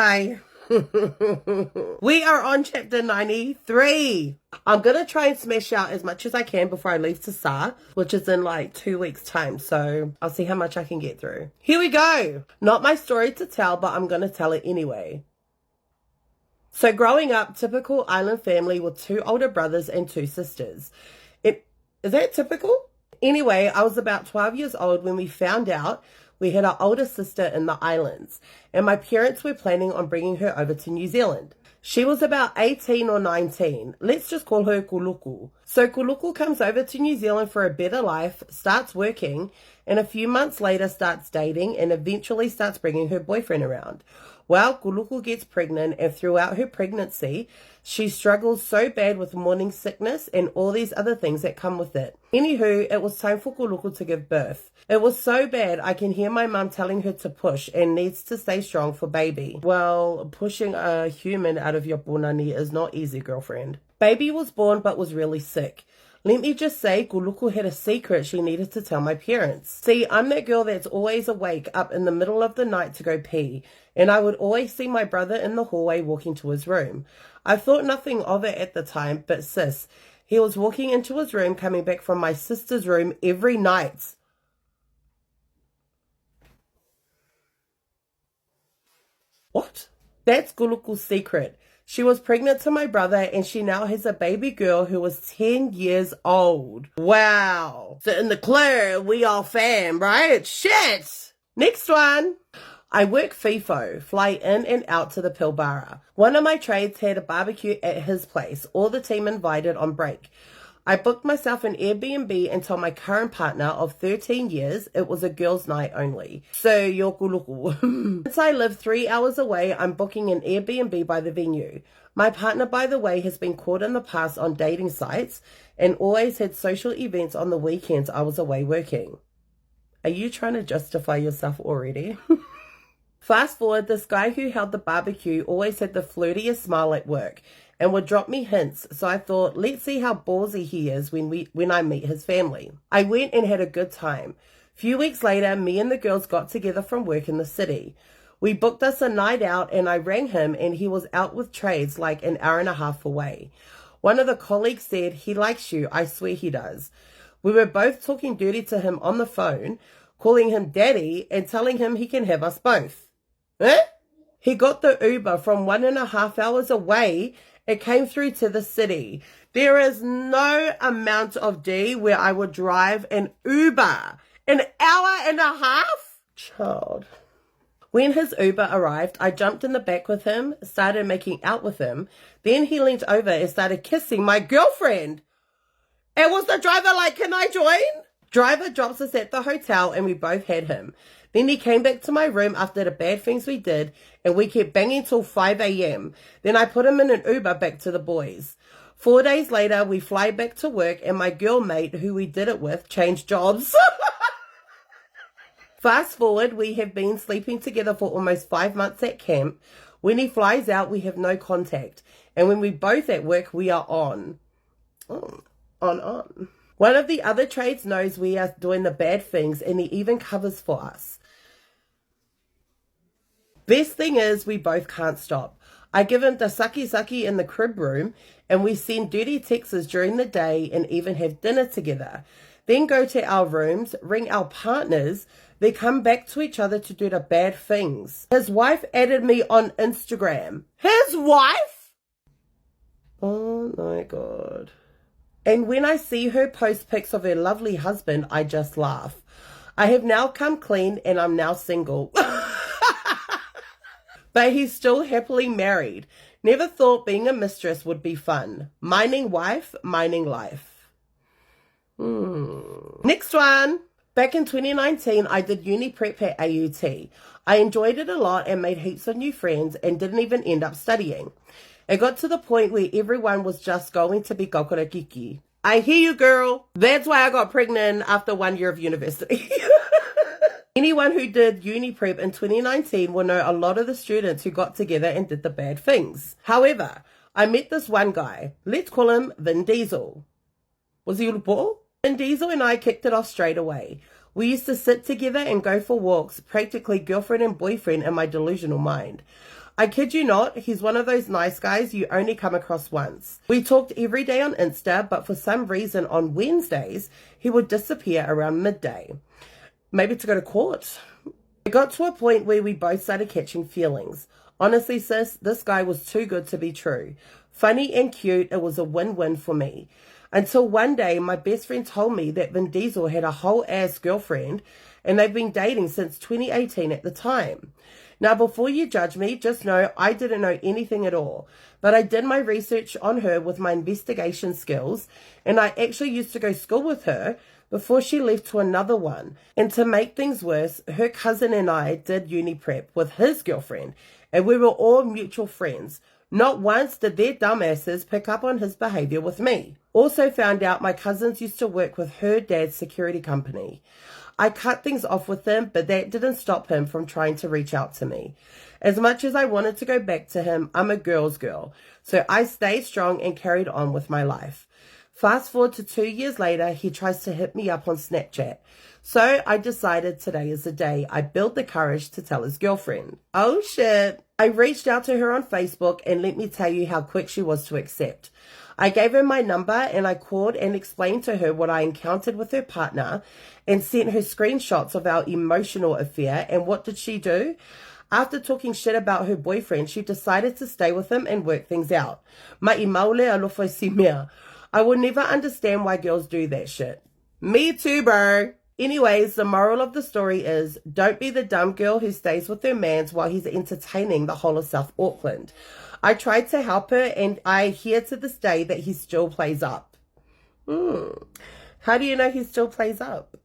Hi. We are on chapter 93. I'm going to try and smash out as much as I can before I leave to SAR, which is in like 2 weeks' time. So I'll see how much I can get through. Here we go. Not my story to tell, but I'm going to tell it anyway. So growing up, typical island family with 2 older brothers and 2 sisters. Is that typical? Anyway, I was about 12 years old when we found out we had our older sister in the islands, and my parents were planning on bringing her over to New Zealand. She was about 18 or 19. Let's just call her Kuluku. So Kuluku comes over to New Zealand for a better life, starts working, and a few months later starts dating and eventually starts bringing her boyfriend around. Well, Kuluku gets pregnant, and throughout her pregnancy, she struggles so bad with morning sickness and all these other things that come with it. Anywho, it was time for Kuluku to give birth. It was so bad, I can hear my mum telling her to push and needs to stay strong for baby. Well, pushing a human out of your punani is not easy, girlfriend. Baby was born but was really sick. Let me just say, Kuluku had a secret she needed to tell my parents. See, I'm that girl that's always awake up in the middle of the night to go pee, and I would always see my brother in the hallway walking to his room. I thought nothing of it at the time, but sis, he was walking into his room coming back from my sister's room every night. What? That's Kuluku's secret. She was pregnant to my brother and she now has a baby girl who was 10 years old. Wow. So in the club, we all fam, right? Shit. Next one. I work FIFO, fly in and out to the Pilbara. One of my trades had a barbecue at his place, all the team invited on break. I booked myself an Airbnb and told my current partner of 13 years it was a girls' night only. So, yokuluku. Since I live 3 hours away, I'm booking an Airbnb by the venue. My partner, by the way, has been caught in the past on dating sites and always had social events on the weekends I was away working. Are you trying to justify yourself already? Fast forward, this guy who held the barbecue always had the flirtiest smile at work and would drop me hints, so I thought, let's see how ballsy he is when I meet his family. I went and had a good time. Few weeks later, me and the girls got together from work in the city. We booked us a night out and I rang him and he was out with trades like an hour and a half away. One of the colleagues said, he likes you, I swear he does. We were both talking dirty to him on the phone, calling him daddy and telling him he can have us both. Eh? He got the Uber from 1.5 hours away. It came through to the city. There is no amount of D where I would drive an Uber. An hour and a half? Child. When his Uber arrived, I jumped in the back with him, started making out with him. Then he leaned over and started kissing my girlfriend. And was the driver like, can I join? Driver drops us at the hotel and we both had him. Then he came back to my room after the bad things we did and we kept banging till 5 a.m. Then I put him in an Uber back to the boys. 4 days later, we fly back to work and my girl mate, who we did it with, changed jobs. Fast forward, we have been sleeping together for almost 5 months at camp. When he flies out, we have no contact. And when we both at work, we are on. On. One of the other trades knows we are doing the bad things and he even covers for us. Best thing is we both can't stop. I give him the saki in the crib room and we send dirty texts during the day and even have dinner together. Then go to our rooms, ring our partners, they come back to each other to do the bad things. His wife added me on Instagram. His wife? Oh my God. And when I see her post pics of her lovely husband, I just laugh. I have now come clean and I'm now single. But he's still happily married. Never thought being a mistress would be fun. Mining wife, mining life. Next one. Back in 2019, I did uni prep at AUT. I enjoyed it a lot and made heaps of new friends and didn't even end up studying. It got to the point where everyone was just going to be gokorakiki. I hear you, girl. That's why I got pregnant after 1 year of university. Anyone who did uni prep in 2019 will know a lot of the students who got together and did the bad things. However, I met this one guy. Let's call him Vin Diesel. Was he Urupo? Vin Diesel and I kicked it off straight away. We used to sit together and go for walks, practically girlfriend and boyfriend in my delusional mind. I kid you not, he's one of those nice guys you only come across once. We talked every day on Insta, but for some reason on Wednesdays, he would disappear around midday. Maybe to go to court. It got to a point where we both started catching feelings. Honestly, sis, this guy was too good to be true. Funny and cute, it was a win-win for me. Until one day, my best friend told me that Vin Diesel had a whole-ass girlfriend, and they've been dating since 2018 at the time. Now, before you judge me, just know I didn't know anything at all. But I did my research on her with my investigation skills, and I actually used to go to school with her before she left to another one. And to make things worse, her cousin and I did uni prep with his girlfriend, and we were all mutual friends. Not once did their dumbasses pick up on his behavior with me. Also found out my cousins used to work with her dad's security company. I cut things off with him, but that didn't stop him from trying to reach out to me. As much as I wanted to go back to him, I'm a girl's girl, so I stayed strong and carried on with my life. Fast forward to 2 years later, he tries to hit me up on Snapchat. So I decided today is the day I built the courage to tell his girlfriend. Oh shit. I reached out to her on Facebook, and let me tell you how quick she was to accept. I gave her my number and I called and explained to her what I encountered with her partner and sent her screenshots of our emotional affair. And what did she do? After talking shit about her boyfriend, she decided to stay with him and work things out. Mai maule alofo si mea. I will never understand why girls do that shit. Me too, bro. Anyways, the moral of the story is, don't be the dumb girl who stays with her mans while he's entertaining the whole of South Auckland. I tried to help her, and I hear to this day that he still plays up. How do you know he still plays up?